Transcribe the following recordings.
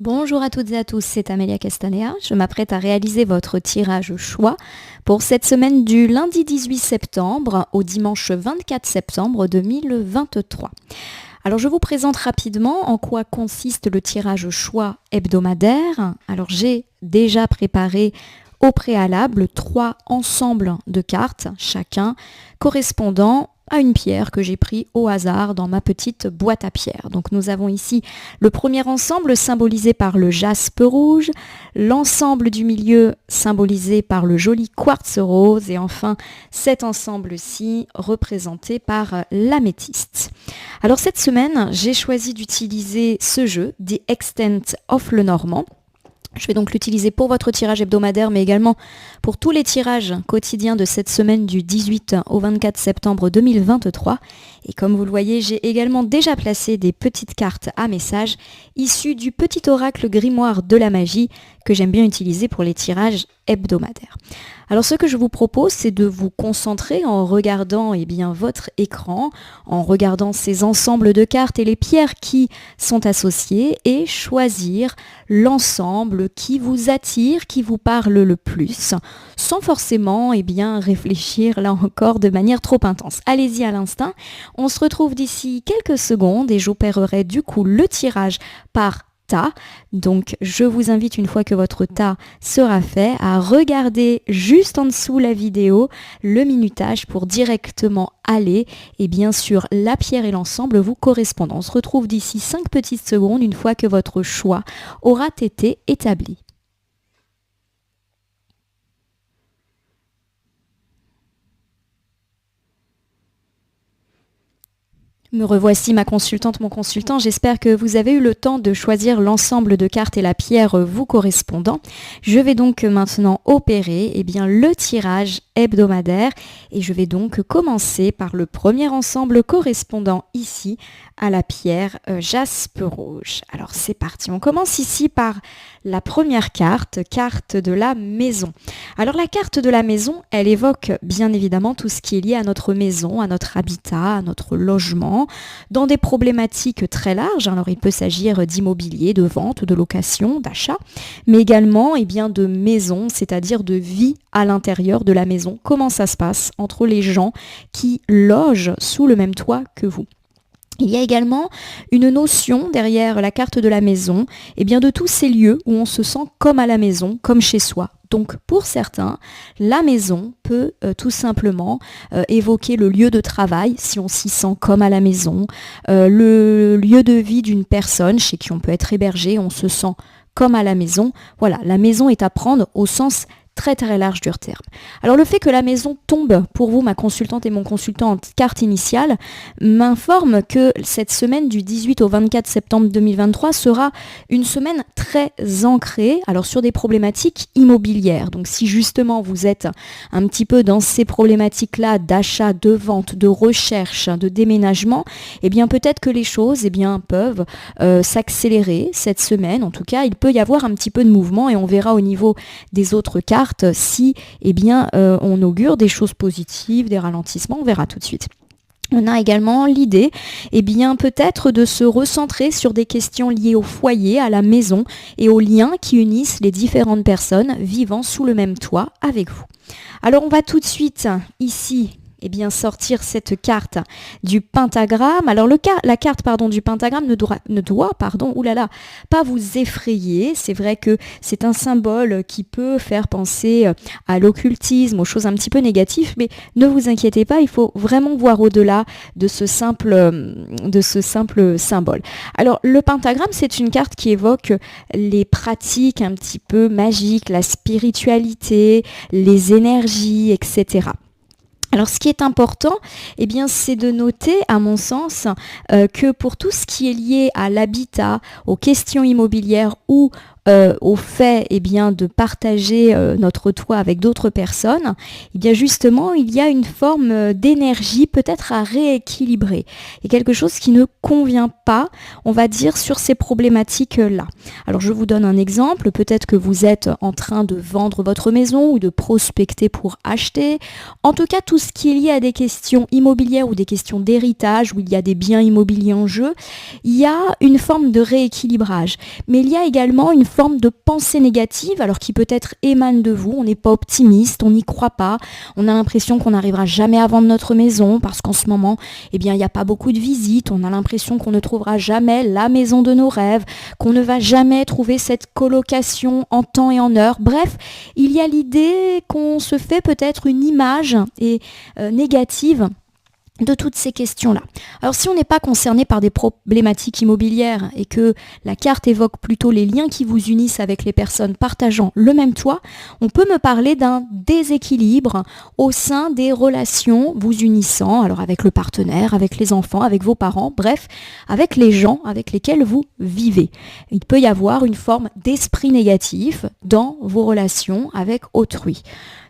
Bonjour à toutes et à tous, c'est Amélia Castanea. Je m'apprête à réaliser votre tirage choix pour cette semaine du lundi 18 septembre au dimanche 24 septembre 2023. Alors je vous présente rapidement en quoi consiste le tirage choix hebdomadaire. Alors j'ai déjà préparé au préalable 3 ensembles de cartes, chacun correspondant à une pierre que j'ai pris au hasard dans ma petite boîte à pierres. Donc nous avons ici le premier ensemble symbolisé par le jaspe rouge, l'ensemble du milieu symbolisé par le joli quartz rose et enfin cet ensemble-ci représenté par l'améthyste. Alors cette semaine, j'ai choisi d'utiliser ce jeu, The Extent of Lenormand. Je vais donc l'utiliser pour votre tirage hebdomadaire, mais également pour tous les tirages quotidiens de cette semaine du 18 au 24 septembre 2023. Et comme vous le voyez, j'ai également déjà placé des petites cartes à messages issues du petit oracle grimoire de la magie que j'aime bien utiliser pour les tirages hebdomadaires. Alors ce que je vous propose, c'est de vous concentrer en regardant votre écran, en regardant ces ensembles de cartes et les pierres qui sont associées et choisir l'ensemble qui vous attire, qui vous parle le plus, sans forcément réfléchir là encore de manière trop intense. Allez-y à l'instinct, on se retrouve d'ici quelques secondes et j'opérerai du coup le tirage par tas. Donc je vous invite, une fois que votre tas sera fait, à regarder juste en dessous la vidéo le minutage pour directement aller et bien sûr la pierre et l'ensemble vous correspondent. On se retrouve d'ici 5 petites secondes une fois que votre choix aura été établi. Me revoici, ma consultante, mon consultant. J'espère que vous avez eu le temps de choisir l'ensemble de cartes et la pierre vous correspondant. Je vais donc maintenant opérer le tirage hebdomadaire et je vais donc commencer par le premier ensemble correspondant ici à la pierre jaspe rouge. Alors c'est parti, on commence ici par la première carte, carte de la maison. Alors la carte de la maison, elle évoque bien évidemment tout ce qui est lié à notre maison, à notre habitat, à notre logement, dans des problématiques très larges. Alors il peut s'agir d'immobilier, de vente, de location, d'achat, mais également de maison, c'est-à-dire de vie à l'intérieur de la maison. Comment ça se passe entre les gens qui logent sous le même toit que vous? Il y a également une notion derrière la carte de la maison, de tous ces lieux où on se sent comme à la maison, comme chez soi. Donc pour certains, la maison peut tout simplement évoquer le lieu de travail, si on s'y sent comme à la maison, le lieu de vie d'une personne chez qui on peut être hébergé, on se sent comme à la maison. Voilà, la maison est à prendre au sens très très large du terme. Alors le fait que la maison tombe pour vous, ma consultante et mon consultant en carte initiale, m'informe que cette semaine du 18 au 24 septembre 2023 sera une semaine très ancrée sur des problématiques immobilières. Donc si justement vous êtes un petit peu dans ces problématiques-là d'achat, de vente, de recherche, de déménagement, peut-être que les choses peuvent s'accélérer cette semaine. En tout cas, il peut y avoir un petit peu de mouvement et on verra au niveau des autres cartes si on augure des choses positives, des ralentissements, on verra tout de suite. On a également l'idée, peut-être de se recentrer sur des questions liées au foyer, à la maison et aux liens qui unissent les différentes personnes vivant sous le même toit avec vous. Alors on va tout de suite ici sortir cette carte du pentagramme. Alors la carte du pentagramme ne doit pas vous effrayer. C'est vrai que c'est un symbole qui peut faire penser à l'occultisme, aux choses un petit peu négatives, mais ne vous inquiétez pas, il faut vraiment voir au-delà de ce simple symbole. Alors le pentagramme, c'est une carte qui évoque les pratiques un petit peu magiques, la spiritualité, les énergies, etc. Alors ce qui est important, c'est de noter, à mon sens, que pour tout ce qui est lié à l'habitat, aux questions immobilières ou au fait de partager notre toit avec d'autres personnes, et bien justement il y a une forme d'énergie peut-être à rééquilibrer. Et quelque chose qui ne convient pas, on va dire, sur ces problématiques-là. Alors je vous donne un exemple, peut-être que vous êtes en train de vendre votre maison ou de prospecter pour acheter. En tout cas, tout ce qui est lié à des questions immobilières ou des questions d'héritage, où il y a des biens immobiliers en jeu, il y a une forme de rééquilibrage. Mais il y a également une forme de pensée négative, alors qui peut-être émane de vous. On n'est pas optimiste, on n'y croit pas, on a l'impression qu'on n'arrivera jamais à vendre notre maison parce qu'en ce moment, il n'y a pas beaucoup de visites, on a l'impression qu'on ne trouvera jamais la maison de nos rêves, qu'on ne va jamais trouver cette colocation en temps et en heure. Bref, il y a l'idée qu'on se fait peut-être une image négative de toutes ces questions-là. Alors si on n'est pas concerné par des problématiques immobilières et que la carte évoque plutôt les liens qui vous unissent avec les personnes partageant le même toit, on peut me parler d'un déséquilibre au sein des relations vous unissant, alors avec le partenaire, avec les enfants, avec vos parents, bref, avec les gens avec lesquels vous vivez. Il peut y avoir une forme d'esprit négatif dans vos relations avec autrui.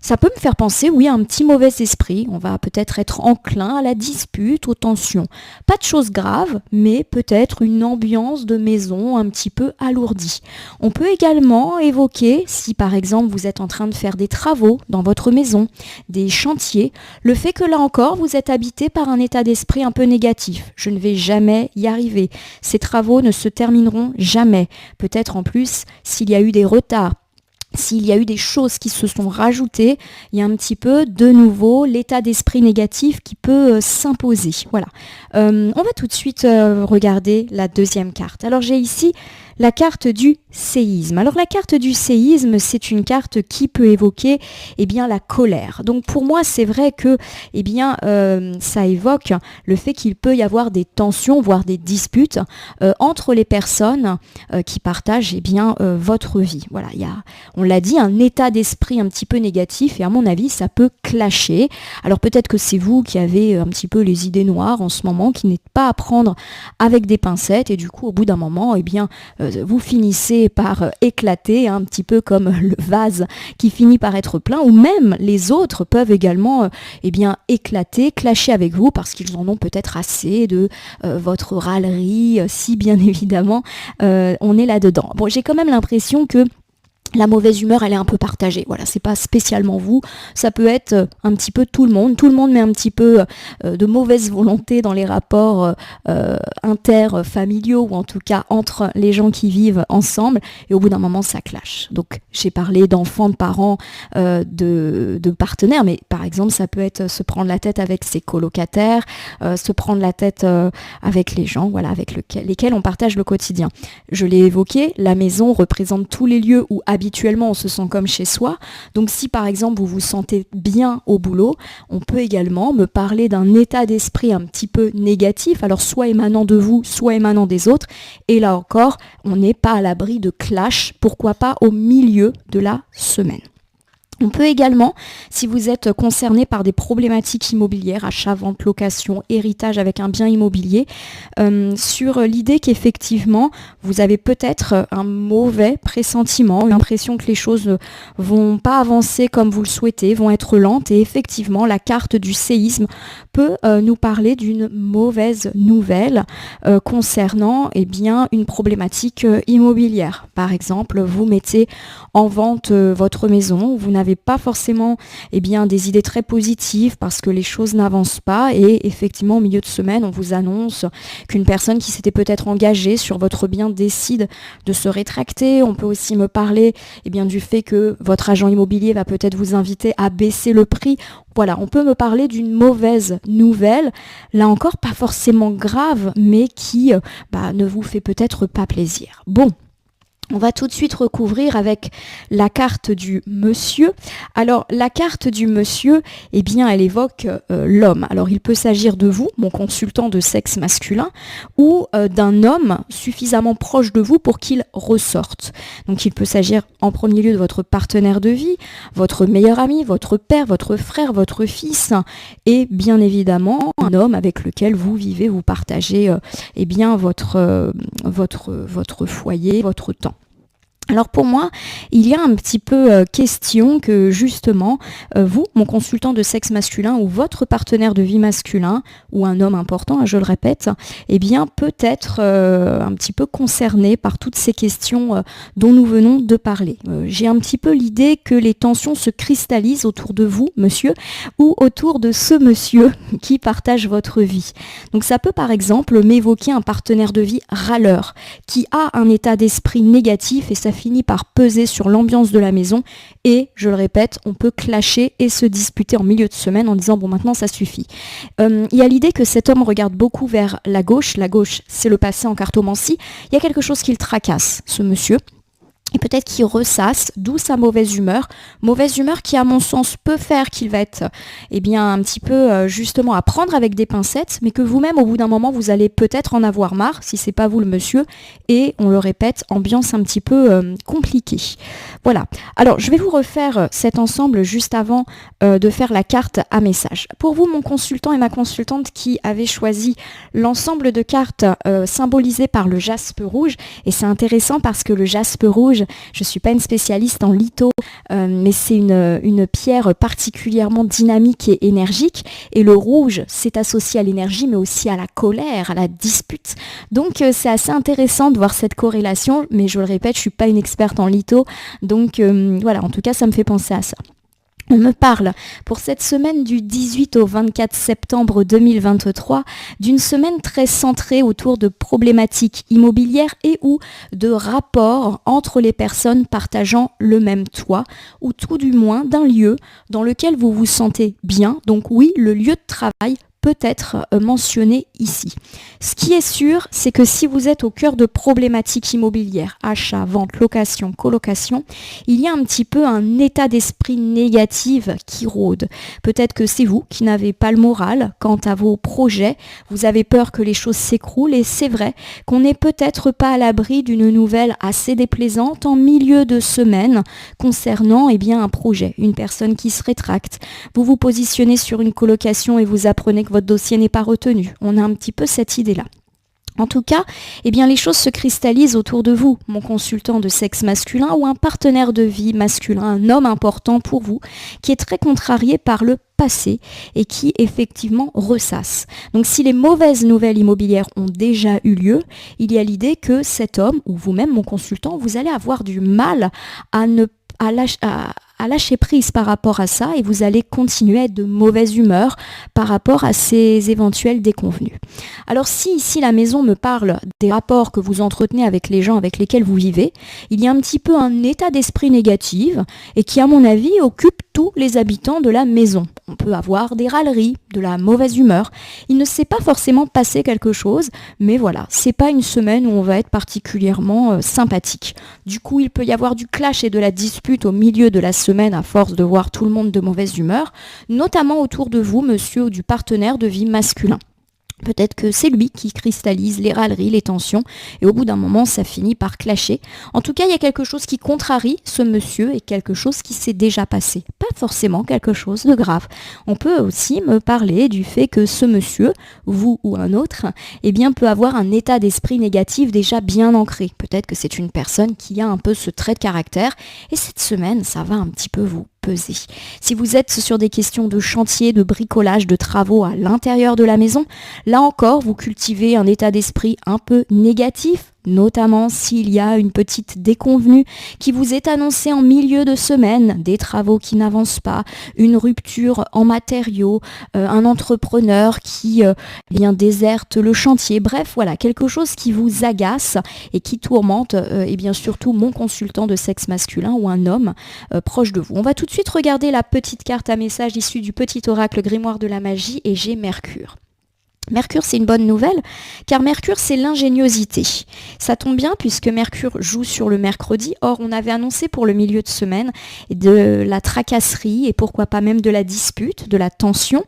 Ça peut me faire penser, oui, à un petit mauvais esprit. On va peut-être être enclin à la dispute, aux tensions. Pas de choses graves, mais peut-être une ambiance de maison un petit peu alourdie. On peut également évoquer, si par exemple vous êtes en train de faire des travaux dans votre maison, des chantiers, le fait que là encore vous êtes habité par un état d'esprit un peu négatif. Je ne vais jamais y arriver. Ces travaux ne se termineront jamais. Peut-être en plus s'il y a eu des retards. S'il y a eu des choses qui se sont rajoutées, il y a un petit peu de nouveau l'état d'esprit négatif qui peut s'imposer. Voilà. On va tout de suite regarder la deuxième carte. Alors j'ai ici la carte du séisme. Alors la carte du séisme, c'est une carte qui peut évoquer la colère. Donc pour moi, c'est vrai que ça évoque le fait qu'il peut y avoir des tensions, voire des disputes entre les personnes qui partagent votre vie. Voilà, il y a, on l'a dit, un état d'esprit un petit peu négatif et à mon avis, ça peut clasher. Alors peut-être que c'est vous qui avez un petit peu les idées noires en ce moment, qui n'êtes pas à prendre avec des pincettes et du coup, au bout d'un moment, vous finissez par éclater, un petit peu comme le vase qui finit par être plein, ou même les autres peuvent également éclater, clasher avec vous parce qu'ils en ont peut-être assez de votre râlerie, si bien évidemment on est là-dedans. Bon, j'ai quand même l'impression que la mauvaise humeur, elle est un peu partagée. Voilà, c'est pas spécialement vous. Ça peut être un petit peu tout le monde. Tout le monde met un petit peu de mauvaise volonté dans les rapports interfamiliaux ou en tout cas entre les gens qui vivent ensemble. Et au bout d'un moment, ça clash. Donc, j'ai parlé d'enfants, de parents, de partenaires. Mais par exemple, ça peut être se prendre la tête avec ses colocataires, se prendre la tête avec les gens, voilà, avec lesquels on partage le quotidien. Je l'ai évoqué, la maison représente tous les lieux où habituellement on se sent comme chez soi. Donc si par exemple vous vous sentez bien au boulot, on peut également me parler d'un état d'esprit un petit peu négatif, alors soit émanant de vous, soit émanant des autres. Et là encore, on n'est pas à l'abri de clash, pourquoi pas au milieu de la semaine. On peut également, si vous êtes concerné par des problématiques immobilières, achat, vente, location, héritage avec un bien immobilier, sur l'idée qu'effectivement, vous avez peut-être un mauvais pressentiment, une impression que les choses vont pas avancer comme vous le souhaitez, vont être lentes et effectivement, la carte du séisme peut nous parler d'une mauvaise nouvelle concernant une problématique immobilière. Par exemple, vous mettez en vente votre maison, vous n'avez pas forcément des idées très positives parce que les choses n'avancent pas et effectivement au milieu de semaine on vous annonce qu'une personne qui s'était peut-être engagée sur votre bien décide de se rétracter. On peut aussi me parler du fait que votre agent immobilier va peut-être vous inviter à baisser le prix. Voilà, on peut me parler d'une mauvaise nouvelle, là encore pas forcément grave mais qui ne vous fait peut-être pas plaisir. Bon. On va tout de suite recouvrir avec la carte du monsieur. Alors, la carte du monsieur, elle évoque l'homme. Alors, il peut s'agir de vous, mon consultant de sexe masculin, ou d'un homme suffisamment proche de vous pour qu'il ressorte. Donc, il peut s'agir en premier lieu de votre partenaire de vie, votre meilleur ami, votre père, votre frère, votre fils, et bien évidemment, un homme avec lequel vous vivez, vous partagez votre foyer, votre temps. Alors pour moi, il y a un petit peu question que justement, vous, mon consultant de sexe masculin ou votre partenaire de vie masculin ou un homme important, je le répète, eh bien peut être un petit peu concerné par toutes ces questions dont nous venons de parler. J'ai un petit peu l'idée que les tensions se cristallisent autour de vous, monsieur, ou autour de ce monsieur qui partage votre vie. Donc ça peut par exemple m'évoquer un partenaire de vie râleur, qui a un état d'esprit négatif et ça finit par peser sur l'ambiance de la maison et, je le répète, on peut clasher et se disputer en milieu de semaine en disant bon maintenant ça suffit. Il y a l'idée que cet homme regarde beaucoup vers la gauche c'est le passé en cartomancie, il y a quelque chose qui le tracasse, ce monsieur. Et peut-être qu'il ressasse, d'où sa mauvaise humeur qui à mon sens peut faire qu'il va être un petit peu justement à prendre avec des pincettes, mais que vous-même au bout d'un moment vous allez peut-être en avoir marre si c'est pas vous le monsieur, et on le répète, ambiance un petit peu compliquée. Voilà, alors je vais vous refaire cet ensemble juste avant de faire la carte à message. Pour vous, mon consultant et ma consultante qui avaient choisi l'ensemble de cartes symbolisées par le jaspe rouge, et c'est intéressant parce que le jaspe rouge, je ne suis pas une spécialiste en litho, mais c'est une pierre particulièrement dynamique et énergique. Et le rouge, c'est associé à l'énergie, mais aussi à la colère, à la dispute. Donc c'est assez intéressant de voir cette corrélation, mais je le répète, je ne suis pas une experte en litho. Donc voilà, en tout cas, ça me fait penser à ça. On me parle pour cette semaine du 18 au 24 septembre 2023 d'une semaine très centrée autour de problématiques immobilières et ou de rapports entre les personnes partageant le même toit ou tout du moins d'un lieu dans lequel vous vous sentez bien. Donc oui, le lieu de travail peut être mentionné ici. Ce qui est sûr, c'est que si vous êtes au cœur de problématiques immobilières, achat, vente, location, colocation, il y a un petit peu un état d'esprit négatif qui rôde. Peut-être que c'est vous qui n'avez pas le moral quant à vos projets, vous avez peur que les choses s'écroulent et c'est vrai qu'on n'est peut-être pas à l'abri d'une nouvelle assez déplaisante en milieu de semaine concernant un projet, une personne qui se rétracte. Vous vous positionnez sur une colocation et vous apprenez que votre dossier n'est pas retenu. On a un petit peu cette idée-là. En tout cas, les choses se cristallisent autour de vous, mon consultant de sexe masculin ou un partenaire de vie masculin, un homme important pour vous, qui est très contrarié par le passé et qui effectivement ressasse. Donc si les mauvaises nouvelles immobilières ont déjà eu lieu, il y a l'idée que cet homme, ou vous-même, mon consultant, vous allez avoir du mal à lâcher prise par rapport à ça et vous allez continuer à être de mauvaise humeur par rapport à ces éventuels déconvenus. Alors si ici la maison me parle des rapports que vous entretenez avec les gens avec lesquels vous vivez, il y a un petit peu un état d'esprit négatif et qui à mon avis occupe tous les habitants de la maison. On peut avoir des râleries, de la mauvaise humeur. Il ne s'est pas forcément passé quelque chose, mais voilà, c'est pas une semaine où on va être particulièrement sympathique. Du coup, il peut y avoir du clash et de la dispute au milieu de la semaine à force de voir tout le monde de mauvaise humeur, notamment autour de vous, monsieur, ou du partenaire de vie masculin. Peut-être que c'est lui qui cristallise les râleries, les tensions, et au bout d'un moment, ça finit par clasher. En tout cas, il y a quelque chose qui contrarie ce monsieur et quelque chose qui s'est déjà passé. Pas forcément quelque chose de grave. On peut aussi me parler du fait que ce monsieur, vous ou un autre, peut avoir un état d'esprit négatif déjà bien ancré. Peut-être que c'est une personne qui a un peu ce trait de caractère, et cette semaine, ça va un petit peu vous peser. Si vous êtes sur des questions de chantier, de bricolage, de travaux à l'intérieur de la maison, là encore, vous cultivez un état d'esprit un peu négatif, notamment s'il y a une petite déconvenue qui vous est annoncée en milieu de semaine, des travaux qui n'avancent pas, une rupture en matériaux, un entrepreneur qui déserte le chantier, bref, voilà, quelque chose qui vous agace et qui tourmente surtout mon consultant de sexe masculin ou un homme proche de vous. On va tout de suite regarder la petite carte à message issue du petit oracle grimoire de la magie et j'ai Mercure. Mercure, c'est une bonne nouvelle, car Mercure, c'est l'ingéniosité. Ça tombe bien puisque Mercure joue sur le mercredi. Or, on avait annoncé pour le milieu de semaine de la tracasserie et pourquoi pas même de la dispute, de la tension.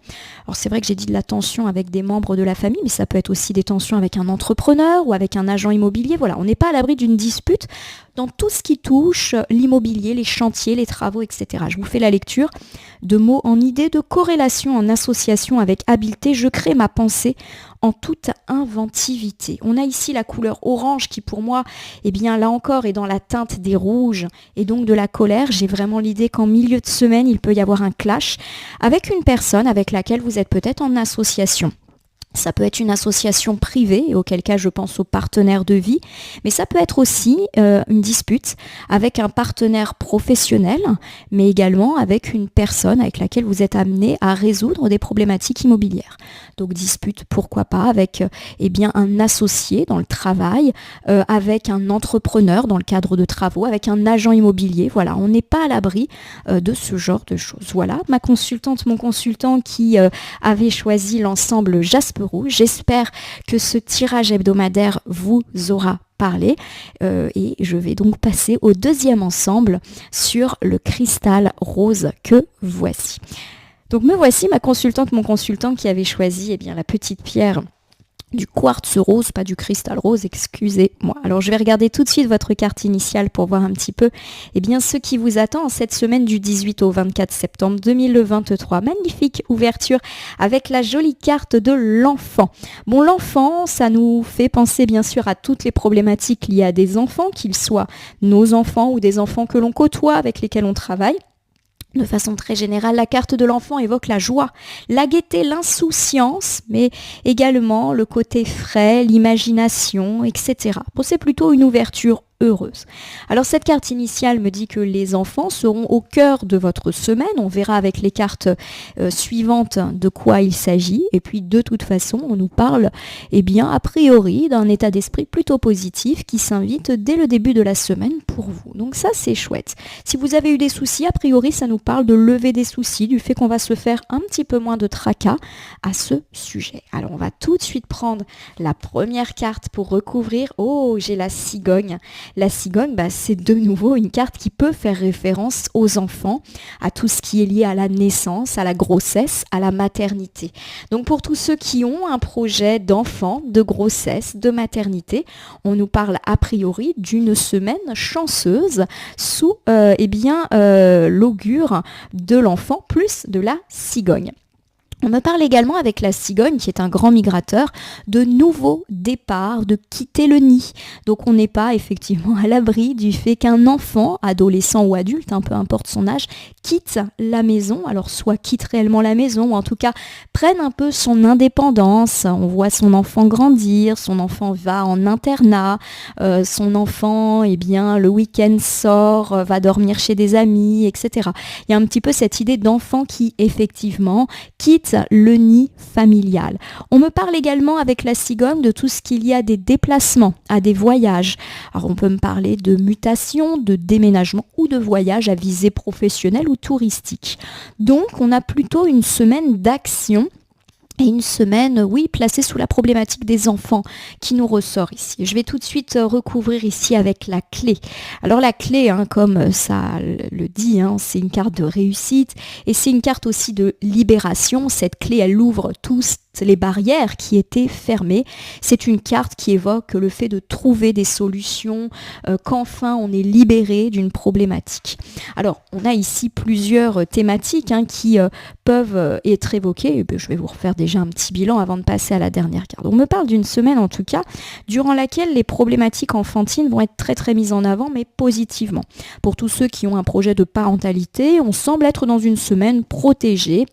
Alors, c'est vrai que j'ai dit de la tension avec des membres de la famille, mais ça peut être aussi des tensions avec un entrepreneur ou avec un agent immobilier. Voilà, on n'est pas à l'abri d'une dispute. dans tout ce qui touche l'immobilier, les chantiers, les travaux, etc. Je vous fais la lecture de mots en idée, de corrélation, en association avec habileté. Je crée ma pensée en toute inventivité. On a ici la couleur orange qui pour moi, eh bien là encore, est dans la teinte des rouges et donc de la colère. J'ai vraiment l'idée qu'en milieu de semaine, il peut y avoir un clash avec une personne avec laquelle vous êtes peut-être en association. Ça peut être une association privée, et auquel cas je pense aux partenaires de vie, mais ça peut être aussi une dispute avec un partenaire professionnel, mais également avec une personne avec laquelle vous êtes amené à résoudre des problématiques immobilières. Donc dispute, pourquoi pas, avec un associé dans le travail, avec un entrepreneur dans le cadre de travaux, avec un agent immobilier. Voilà, on n'est pas à l'abri de ce genre de choses. Voilà, mon consultant qui avait choisi l'ensemble Jasper Rouge. J'espère que ce tirage hebdomadaire vous aura parlé et je vais donc passer au deuxième ensemble sur le cristal rose que voici. Donc me voici, mon consultant qui avait choisi la petite pierre du quartz rose, pas du cristal rose, excusez-moi. Alors je vais regarder tout de suite votre carte initiale pour voir un petit peu ce qui vous attend en cette semaine du 18 au 24 septembre 2023. Magnifique ouverture avec la jolie carte de l'enfant. Bon, l'enfant, ça nous fait penser bien sûr à toutes les problématiques liées à des enfants, qu'ils soient nos enfants ou des enfants que l'on côtoie, avec lesquels on travaille. De façon très générale, la carte de l'enfant évoque la joie, la gaieté, l'insouciance, mais également le côté frais, l'imagination, etc. Bon, c'est plutôt une ouverture heureuse. Alors cette carte initiale me dit que les enfants seront au cœur de votre semaine. On verra avec les cartes suivantes de quoi il s'agit. Et puis de toute façon, on nous parle a priori d'un état d'esprit plutôt positif qui s'invite dès le début de la semaine pour vous. Donc ça, c'est chouette. Si vous avez eu des soucis, a priori, ça nous parle de lever des soucis, du fait qu'on va se faire un petit peu moins de tracas à ce sujet. Alors on va tout de suite prendre la première carte pour recouvrir. Oh, j'ai la cigogne. La cigogne, c'est de nouveau une carte qui peut faire référence aux enfants, à tout ce qui est lié à la naissance, à la grossesse, à la maternité. Donc pour tous ceux qui ont un projet d'enfant, de grossesse, de maternité, on nous parle a priori d'une semaine chanceuse sous l'augure de l'enfant plus de la cigogne. On me parle également avec la cigogne, qui est un grand migrateur, de nouveaux départs, de quitter le nid. Donc on n'est pas effectivement à l'abri du fait qu'un enfant, adolescent ou adulte, peu importe son âge, quitte la maison. Alors soit quitte réellement la maison, ou en tout cas prenne un peu son indépendance. On voit son enfant grandir, son enfant va en internat, son enfant, le week-end sort, va dormir chez des amis, etc. Il y a un petit peu cette idée d'enfant qui effectivement quitte le nid familial. On me parle également avec la cigogne de tout ce qu'il y a des déplacements, à des voyages. Alors on peut me parler de mutation, de déménagement ou de voyage à visée professionnelle ou touristique. Donc on a plutôt une semaine d'action. Et une semaine, placée sous la problématique des enfants qui nous ressort ici. Je vais tout de suite recouvrir ici avec la clé. Alors la clé, comme ça le dit, c'est une carte de réussite et c'est une carte aussi de libération. Cette clé, elle ouvre tous les barrières qui étaient fermées. C'est une carte qui évoque le fait de trouver des solutions, qu'enfin on est libéré d'une problématique. Alors, on a ici plusieurs thématiques qui peuvent être évoquées. Et je vais vous refaire déjà un petit bilan avant de passer à la dernière carte. On me parle d'une semaine en tout cas, durant laquelle les problématiques enfantines vont être très très mises en avant, mais positivement. Pour tous ceux qui ont un projet de parentalité, on semble être dans une semaine protégée.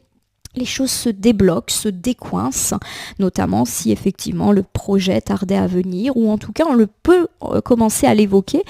Les choses se débloquent, se décoincent, notamment si effectivement le projet tardait à venir, ou en tout cas on le peut commencer à l'évoquer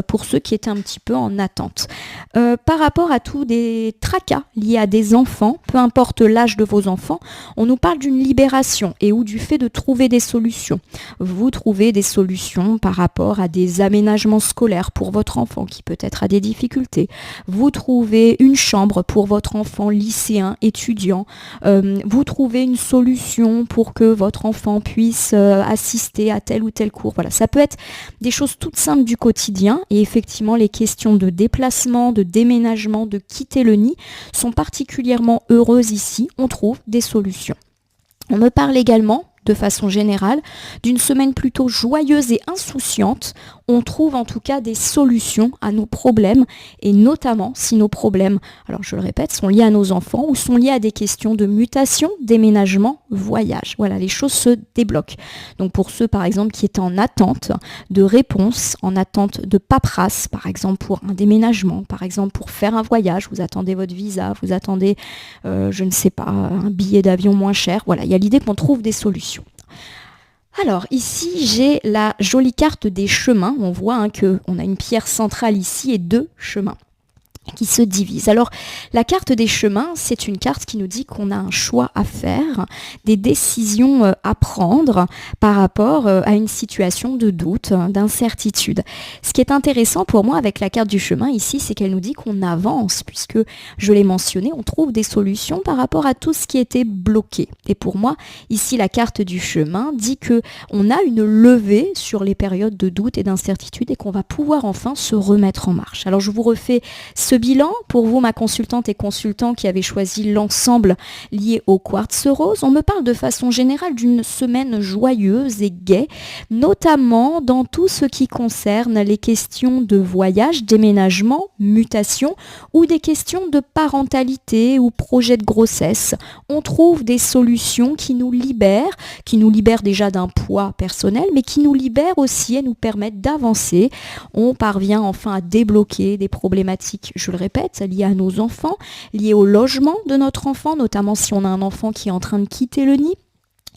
pour ceux qui étaient un petit peu en attente. Par rapport à tous des tracas liés à des enfants, peu importe l'âge de vos enfants, on nous parle d'une libération et ou du fait de trouver des solutions. Vous trouvez des solutions par rapport à des aménagements scolaires pour votre enfant qui peut-être a des difficultés. Vous trouvez une chambre pour votre enfant lycéen, étudiant. Vous trouvez une solution pour que votre enfant puisse assister à tel ou tel cours. Voilà, ça peut être des choses toutes simples du quotidien et effectivement les questions de déplacement, de déménagement, de quitter le nid sont particulièrement heureuses ici. On trouve des solutions. On me parle également de façon générale, d'une semaine plutôt joyeuse et insouciante. on trouve en tout cas des solutions à nos problèmes, et notamment si nos problèmes, alors je le répète, sont liés à nos enfants ou sont liés à des questions de mutation, déménagement, voyage. Voilà, les choses se débloquent. Donc pour ceux par exemple qui étaient en attente de réponses, en attente de paperasse, par exemple pour un déménagement, par exemple pour faire un voyage, vous attendez votre visa, vous attendez, je ne sais pas, un billet d'avion moins cher, voilà, il y a l'idée qu'on trouve des solutions. Alors ici j'ai la jolie carte des chemins, on voit qu'on a une pierre centrale ici et 2 chemins qui se divisent. Alors la carte des chemins, c'est une carte qui nous dit qu'on a un choix à faire, des décisions à prendre par rapport à une situation de doute, d'incertitude. Ce qui est intéressant pour moi avec la carte du chemin ici, c'est qu'elle nous dit qu'on avance, puisque je l'ai mentionné, on trouve des solutions par rapport à tout ce qui était bloqué. Et pour moi, ici la carte du chemin dit que on a une levée sur les périodes de doute et d'incertitude et qu'on va pouvoir enfin se remettre en marche. Alors je vous refais ce bilan, pour vous, ma consultante et consultant qui avez choisi l'ensemble lié au quartz rose, on me parle de façon générale d'une semaine joyeuse et gaie, notamment dans tout ce qui concerne les questions de voyage, déménagement, mutation ou des questions de parentalité ou projet de grossesse. On trouve des solutions qui nous libèrent déjà d'un poids personnel, mais qui nous libèrent aussi et nous permettent d'avancer. On parvient enfin à débloquer des problématiques, je le répète, liées à nos enfants, liées au logement de notre enfant, notamment si on a un enfant qui est en train de quitter le nid.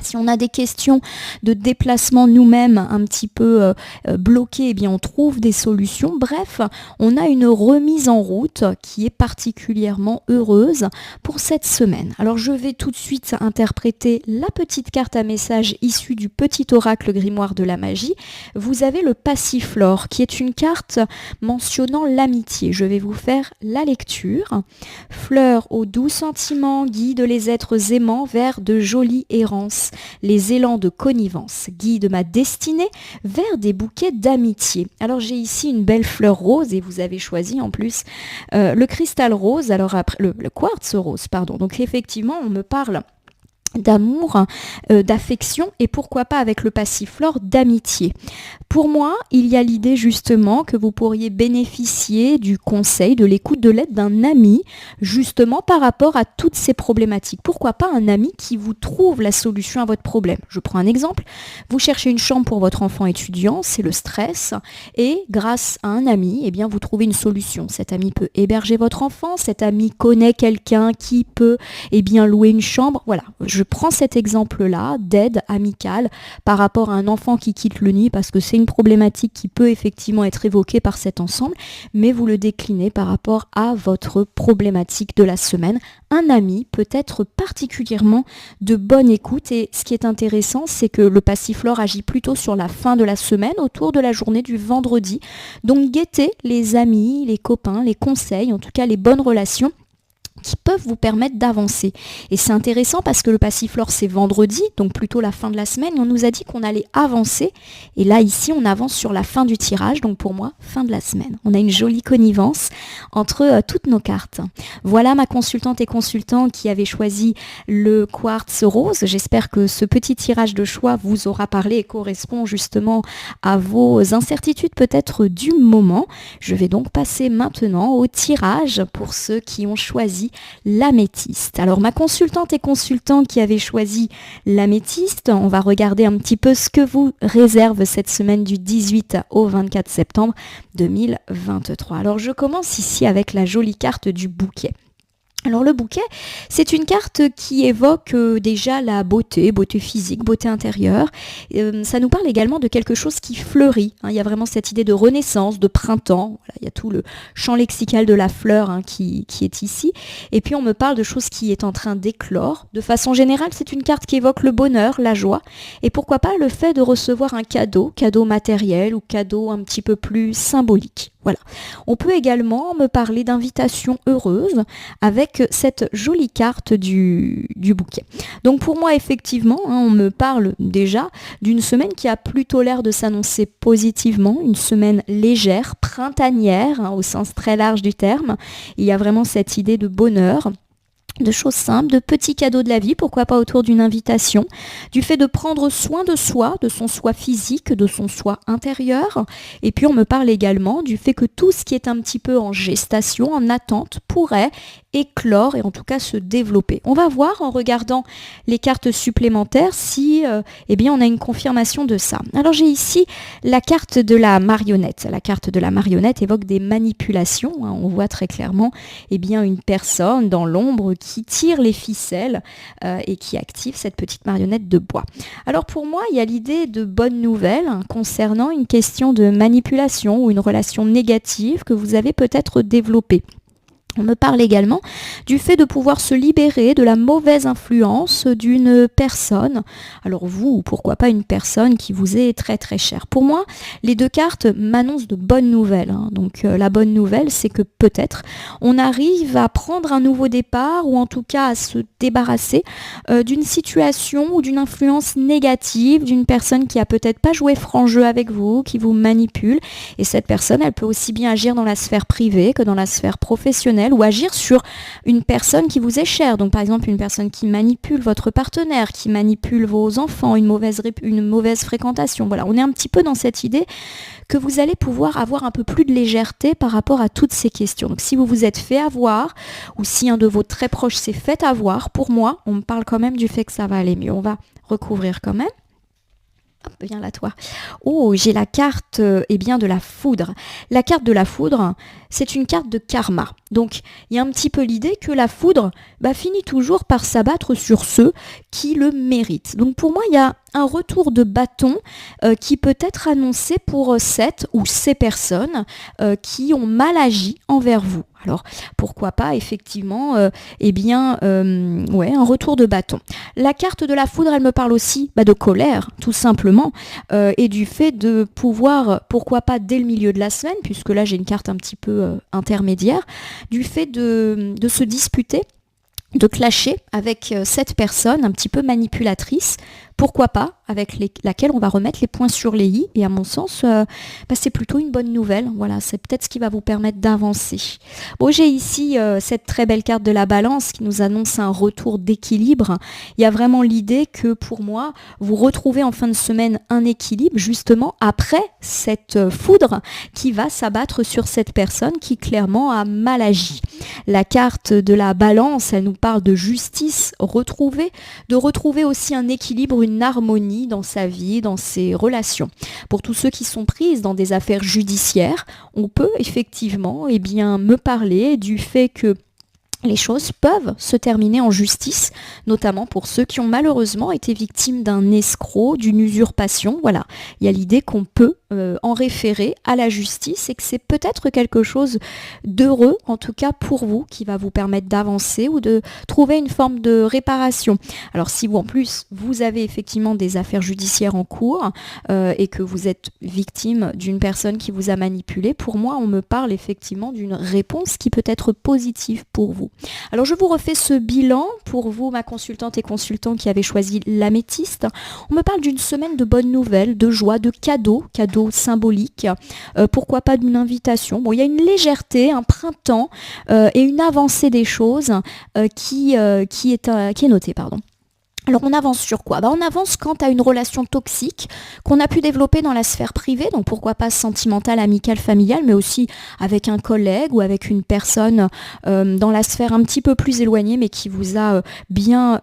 Si on a des questions de déplacement nous-mêmes un petit peu bloquées, eh bien on trouve des solutions. Bref, on a une remise en route qui est particulièrement heureuse pour cette semaine. Alors je vais tout de suite interpréter la petite carte à message issue du petit oracle grimoire de la magie. Vous avez le passiflore qui est une carte mentionnant l'amitié. Je vais vous faire la lecture. Fleur aux doux sentiments guide les êtres aimants vers de jolies errances. Les élans de connivence guident ma destinée vers des bouquets d'amitié. Alors j'ai ici une belle fleur rose et vous avez choisi en plus le cristal rose, alors après le quartz rose, pardon. Donc effectivement on me parle d'amour, d'affection et pourquoi pas avec le passiflore d'amitié. Pour moi, il y a l'idée justement que vous pourriez bénéficier du conseil, de l'écoute, de l'aide d'un ami justement par rapport à toutes ces problématiques. Pourquoi pas un ami qui vous trouve la solution à votre problème. Je prends un exemple, vous cherchez une chambre pour votre enfant étudiant, c'est le stress et grâce à un ami, eh bien vous trouvez une solution. Cet ami peut héberger votre enfant, cet ami connaît quelqu'un qui peut louer une chambre. Voilà, je prends cet exemple-là d'aide amicale par rapport à un enfant qui quitte le nid parce que c'est une problématique qui peut effectivement être évoquée par cet ensemble, mais vous le déclinez par rapport à votre problématique de la semaine. Un ami peut être particulièrement de bonne écoute et ce qui est intéressant, c'est que le passiflore agit plutôt sur la fin de la semaine, autour de la journée du vendredi. Donc guettez les amis, les copains, les conseils, en tout cas les bonnes relations qui peuvent vous permettre d'avancer. Et c'est intéressant parce que le passiflore c'est vendredi, donc plutôt la fin de la semaine, et on nous a dit qu'on allait avancer, et là ici on avance sur la fin du tirage, donc pour moi, fin de la semaine. On a une jolie connivence entre toutes nos cartes. Voilà ma consultante et consultant qui avait choisi le quartz rose. J'espère que ce petit tirage de choix vous aura parlé et correspond justement à vos incertitudes peut-être du moment. Je vais donc passer maintenant au tirage pour ceux qui ont choisi l'améthyste. Alors ma consultante et consultant qui avait choisi l'améthyste, on va regarder un petit peu ce que vous réserve cette semaine du 18 au 24 septembre 2023. Alors je commence ici avec la jolie carte du bouquet. Alors le bouquet, c'est une carte qui évoque déjà la beauté physique, beauté intérieure. Ça nous parle également de quelque chose qui fleurit. Il y a vraiment cette idée de renaissance, de printemps. Voilà, il y a tout le champ lexical de la fleur qui est ici. Et puis on me parle de choses qui est en train d'éclore. De façon générale, c'est une carte qui évoque le bonheur, la joie. Et pourquoi pas le fait de recevoir un cadeau matériel ou cadeau un petit peu plus symbolique. Voilà. On peut également me parler d'invitation heureuse avec cette jolie carte du bouquet. Donc pour moi, effectivement, on me parle déjà d'une semaine qui a plutôt l'air de s'annoncer positivement, une semaine légère, printanière, au sens très large du terme. Il y a vraiment cette idée de bonheur. de choses simples, de petits cadeaux de la vie, pourquoi pas autour d'une invitation, du fait de prendre soin de soi, de son soi physique, de son soi intérieur. Et puis on me parle également du fait que tout ce qui est un petit peu en gestation, en attente, pourrait éclore et en tout cas se développer. On va voir en regardant les cartes supplémentaires si eh bien on a une confirmation de ça. Alors j'ai ici la carte de la marionnette. La carte de la marionnette évoque des manipulations. On voit très clairement eh bien une personne dans l'ombre qui tire les ficelles et qui active cette petite marionnette de bois. Alors pour moi, il y a l'idée de bonnes nouvelles concernant une question de manipulation ou une relation négative que vous avez peut-être développée. On me parle également du fait de pouvoir se libérer de la mauvaise influence d'une personne. Alors vous, ou pourquoi pas une personne qui vous est très très chère. Pour moi, les deux cartes m'annoncent de bonnes nouvelles. Donc la bonne nouvelle, c'est que peut-être on arrive à prendre un nouveau départ ou en tout cas à se débarrasser d'une situation ou d'une influence négative, d'une personne qui a peut-être pas joué franc jeu avec vous, qui vous manipule. Et cette personne, elle peut aussi bien agir dans la sphère privée que dans la sphère professionnelle, ou agir sur une personne qui vous est chère. Donc par exemple une personne qui manipule votre partenaire, qui manipule vos enfants, une mauvaise fréquentation. Voilà, on est un petit peu dans cette idée que vous allez pouvoir avoir un peu plus de légèreté par rapport à toutes ces questions. Donc si vous vous êtes fait avoir, ou si un de vos très proches s'est fait avoir, pour moi, on me parle quand même du fait que ça va aller mieux. On va recouvrir quand même. Hop, viens là toi. Oh, j'ai la carte eh bien de la foudre. La carte de la foudre, c'est une carte de karma. Donc, il y a un petit peu l'idée que la foudre finit toujours par s'abattre sur ceux qui le méritent. Donc, pour moi, il y a un retour de bâton qui peut être annoncé pour cette ou ces personnes qui ont mal agi envers vous. Alors, pourquoi pas, effectivement, un retour de bâton. La carte de la foudre, elle me parle aussi de colère, tout simplement, et du fait de pouvoir, pourquoi pas, dès le milieu de la semaine, puisque là, j'ai une carte un petit peu intermédiaire, du fait de se disputer, de clasher avec cette personne un petit peu manipulatrice, pourquoi pas, avec laquelle on va remettre les points sur les i, et à mon sens, c'est plutôt une bonne nouvelle. Voilà, c'est peut-être ce qui va vous permettre d'avancer. Bon, j'ai ici cette très belle carte de la balance qui nous annonce un retour d'équilibre. Il y a vraiment l'idée que pour moi, vous retrouvez en fin de semaine un équilibre, justement, après cette foudre qui va s'abattre sur cette personne qui clairement a mal agi. La carte de la balance, elle nous parle de justice retrouvée, de retrouver aussi un équilibre, une harmonie dans sa vie, dans ses relations. Pour tous ceux qui sont prises dans des affaires judiciaires, on peut effectivement me parler du fait que les choses peuvent se terminer en justice, notamment pour ceux qui ont malheureusement été victimes d'un escroc, d'une usurpation. Voilà, il y a l'idée qu'on peut en référer à la justice et que c'est peut-être quelque chose d'heureux, en tout cas pour vous, qui va vous permettre d'avancer ou de trouver une forme de réparation. Alors si vous, en plus, vous avez effectivement des affaires judiciaires en cours et que vous êtes victime d'une personne qui vous a manipulé, pour moi, on me parle effectivement d'une réponse qui peut être positive pour vous. Alors je vous refais ce bilan pour vous, ma consultante et consultant qui avez choisi l'améthyste. On me parle d'une semaine de bonnes nouvelles, de joie, de cadeaux symboliques, pourquoi pas d'une invitation. Bon, il y a une légèreté, un printemps et une avancée des choses qui est notée, pardon. Alors on avance sur quoi ? On avance quant à une relation toxique qu'on a pu développer dans la sphère privée, donc pourquoi pas sentimentale, amicale, familiale, mais aussi avec un collègue ou avec une personne dans la sphère un petit peu plus éloignée, mais qui vous a bien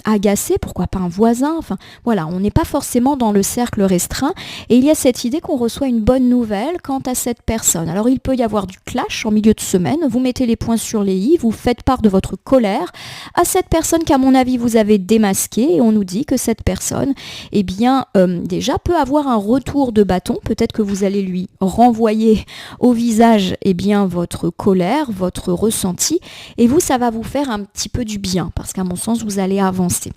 agacé, pourquoi pas un voisin, enfin voilà, on n'est pas forcément dans le cercle restreint, et il y a cette idée qu'on reçoit une bonne nouvelle quant à cette personne. Alors il peut y avoir du clash en milieu de semaine, vous mettez les points sur les i, vous faites part de votre colère à cette personne qu'à mon avis vous avez démasquée, et on nous dit que cette personne, déjà peut avoir un retour de bâton. Peut-être que vous allez lui renvoyer au visage, votre colère, votre ressenti. Et vous, ça va vous faire un petit peu du bien, parce qu'à mon sens, vous allez avancer.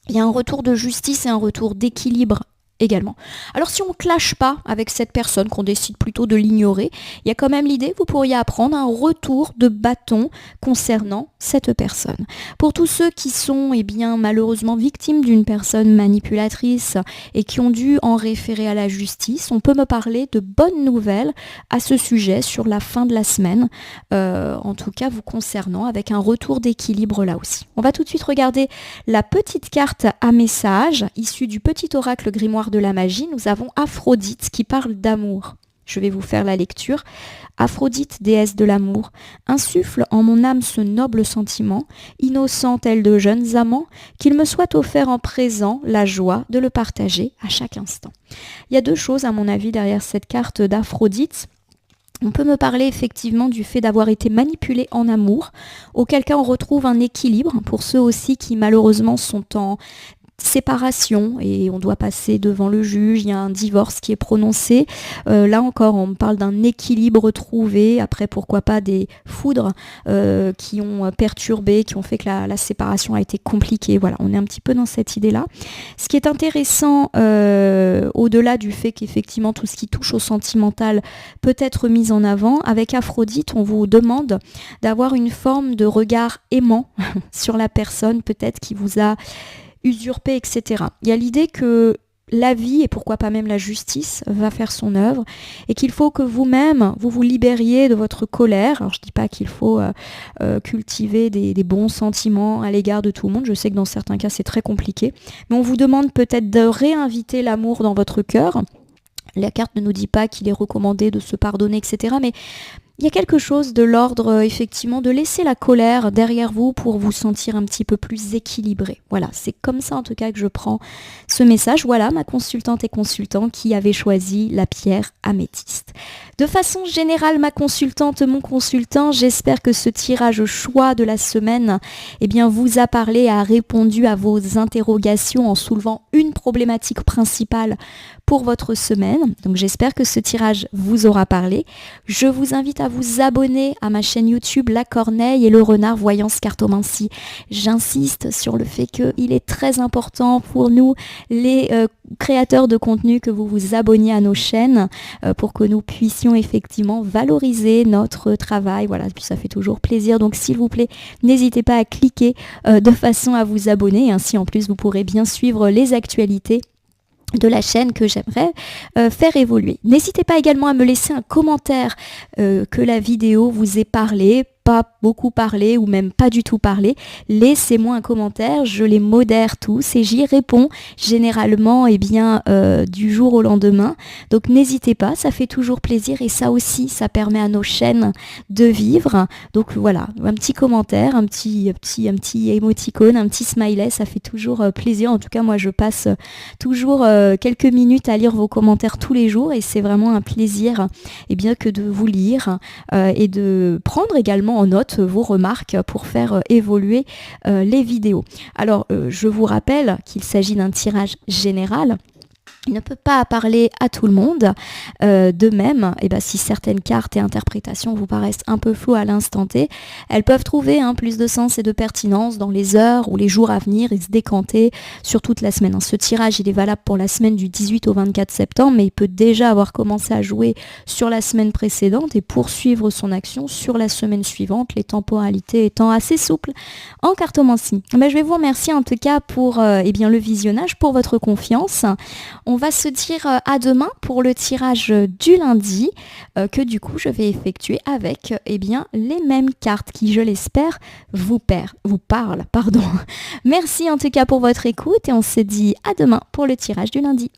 Il y a un retour de justice et un retour d'équilibre également. Alors si on ne clash pas avec cette personne, qu'on décide plutôt de l'ignorer, il y a quand même l'idée, vous pourriez apprendre un retour de bâton concernant cette personne. Pour tous ceux qui sont malheureusement victimes d'une personne manipulatrice et qui ont dû en référer à la justice, on peut me parler de bonnes nouvelles à ce sujet sur la fin de la semaine, en tout cas vous concernant, avec un retour d'équilibre là aussi. On va tout de suite regarder la petite carte à message issue du petit oracle grimoire de la magie. Nous avons Aphrodite qui parle d'amour. Je vais vous faire la lecture. Aphrodite, déesse de l'amour, insuffle en mon âme ce noble sentiment, innocent tel de jeunes amants, qu'il me soit offert en présent la joie de le partager à chaque instant. Il y a deux choses à mon avis derrière cette carte d'Aphrodite. On peut me parler effectivement du fait d'avoir été manipulé en amour, auquel cas on retrouve un équilibre pour ceux aussi qui malheureusement sont en séparation et on doit passer devant le juge, il y a un divorce qui est prononcé. Là encore, on parle d'un équilibre trouvé, après pourquoi pas des foudres qui ont perturbé, qui ont fait que la séparation a été compliquée. Voilà, on est un petit peu dans cette idée-là. Ce qui est intéressant, au-delà du fait qu'effectivement tout ce qui touche au sentimental peut être mis en avant, avec Aphrodite, on vous demande d'avoir une forme de regard aimant sur la personne peut-être qui vous a usurpé, etc. Il y a l'idée que la vie, et pourquoi pas même la justice, va faire son œuvre, et qu'il faut que vous-même, vous vous libériez de votre colère. Alors je dis pas qu'il faut cultiver des bons sentiments à l'égard de tout le monde, je sais que dans certains cas c'est très compliqué, mais on vous demande peut-être de réinviter l'amour dans votre cœur. La carte ne nous dit pas qu'il est recommandé de se pardonner, etc. Mais il y a quelque chose de l'ordre, effectivement, de laisser la colère derrière vous pour vous sentir un petit peu plus équilibré. Voilà, c'est comme ça en tout cas que je prends ce message. Voilà, ma consultante et consultant qui avait choisi la pierre améthyste. De façon générale, ma consultante, mon consultant, j'espère que ce tirage au choix de la semaine vous a parlé, a répondu à vos interrogations en soulevant une problématique principale pour votre semaine. Donc j'espère que ce tirage vous aura parlé. Je vous invite à vous abonner à ma chaîne YouTube La Corneille et le Renard Voyance Cartomancie. J'insiste sur le fait qu'il est très important pour nous, les créateurs de contenu, que vous vous abonniez à nos chaînes pour que nous puissions effectivement valoriser notre travail. Voilà, puis ça fait toujours plaisir. Donc s'il vous plaît, n'hésitez pas à cliquer de façon à vous abonner. Ainsi en plus vous pourrez bien suivre les actualités de la chaîne que j'aimerais faire évoluer. N'hésitez pas également à me laisser un commentaire que la vidéo vous ait parlé, pas beaucoup parlé ou même pas du tout parlé. Laissez-moi un commentaire, je les modère tous et j'y réponds généralement du jour au lendemain. Donc n'hésitez pas, ça fait toujours plaisir et ça aussi, ça permet à nos chaînes de vivre. Donc voilà, un petit commentaire, un petit émoticône, un petit smiley, ça fait toujours plaisir. En tout cas, moi je passe toujours quelques minutes à lire vos commentaires tous les jours et c'est vraiment un plaisir que de vous lire et de prendre également en note vos remarques pour faire évoluer les vidéos. Alors, je vous rappelle qu'il s'agit d'un tirage général. Il ne peut pas parler à tout le monde. De même, si certaines cartes et interprétations vous paraissent un peu floues à l'instant T, elles peuvent trouver plus de sens et de pertinence dans les heures ou les jours à venir et se décanter sur toute la semaine. Ce tirage, il est valable pour la semaine du 18 au 24 septembre, mais il peut déjà avoir commencé à jouer sur la semaine précédente et poursuivre son action sur la semaine suivante, les temporalités étant assez souples en cartomancie. Je vais vous remercier en tout cas pour le visionnage, pour votre confiance. On va se dire à demain pour le tirage du lundi que du coup je vais effectuer avec les mêmes cartes qui, je l'espère, vous parlent. Merci en tout cas pour votre écoute et on se dit à demain pour le tirage du lundi.